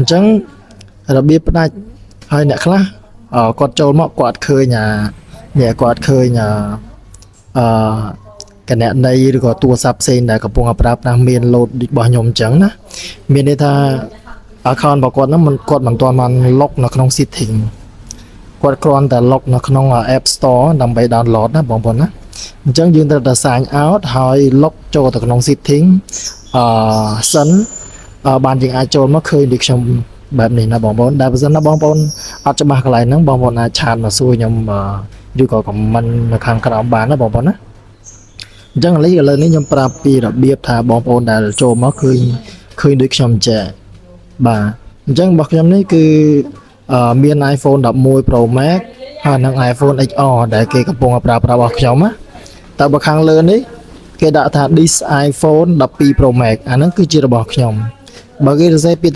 chẳng là biết đây hai nè khá quạt trâu mọ quạt khơi nhà nhẹ quạt khơi nhà cái nè này rồi có tua sắp sen đã có bông áp đáp đang miền lột đi bỏ nhom trắng á miền đây ta ở con bảo quạt nó mình quạt bằng toànมันล็อกnó không xịt thình quạt conแต่ล็อกnó không ở App Store ដើម្បី download ណាបងប្អូនណាអញ្ចឹងយើងត្រូវតែ sign out ហើយ lock ចូលទៅក្នុង setting សិនបានយើងអាចចូលមកឃើញដូចខ្ញុំបែបនេះណាបងប្អូនដែលបើសិនណាបងប្អូនអត់ច្បាស់កន្លែងហ្នឹងបងប្អូនអាចឆាតមកសួរខ្ញុំឬក៏ comment នៅខាងក្រោមបានណាបងប្អូនណាអញ្ចឹងឥឡូវនេះខ្ញុំប្រាប់ពីរបៀបថាបងប្អូនដែលចូលមកឃើញដូចខ្ញុំចេះបាទអញ្ចឹងរបស់ខ្ញុំនេះគឺមាន iPhone 11 Pro Max ហើយនិង iPhone XR ដែលគេកំពុងប្រើប្រាស់របស់ខ្ញុំណាតែបើខាងលើនេះគេដាក់ថា this iPhone 12 Pro Max អាហ្នឹងគឺជារបស់ខ្ញុំបើគេសរសេរពី